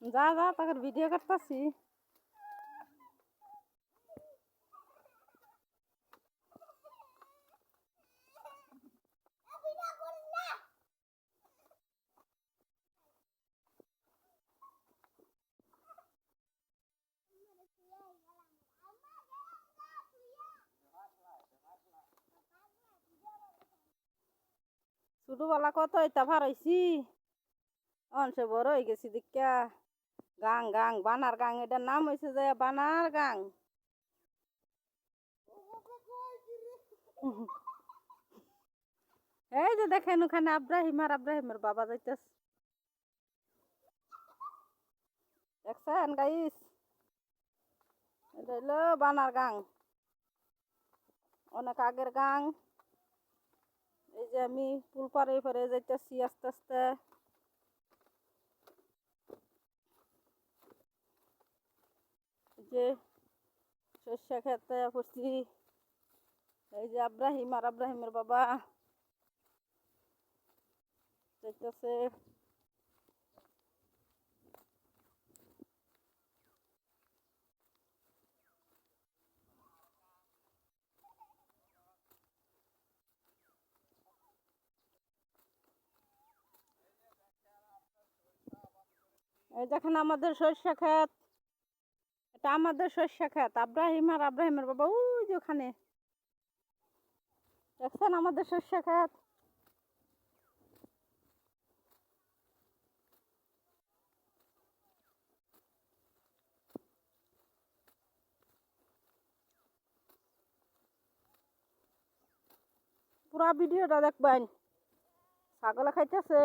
যা যা তাকে ভিডিও করতেছি। ছোটবেলা কত এটা ভার হয়েছি, অনসে বড় হয়ে গেছি দেখা। গাং গাং বানার গাং, এটার নাম হয়েছে যে বানার গাং। এই যে দেখেন ওখানে আব্রাহিম আর আব্রাহিমের বাবা যাইতেছে, দেখছেন গাইস? এটা হইলো বানার গাং, অনেক আগের গাং। এই যে আমি পুল পারে পারে যাইতেছি আস্তে আস্তে। যে শস্য খেতে পড়ছি। এই যে আব্রাহিম আর আব্রাহিমের বাবা যাইতেছে। এই দেখেন আমাদের সর্ষে ক্ষেত, এটা আমাদের সর্ষে ক্ষেত। আব্রাহিম আর আব্রাহিমের বাবা ওই যে ওখানে, দেখছেন আমাদের সর্ষে ক্ষেত। পুরা ভিডিওটা দেখবেন। ছাগলে খাইতেছে।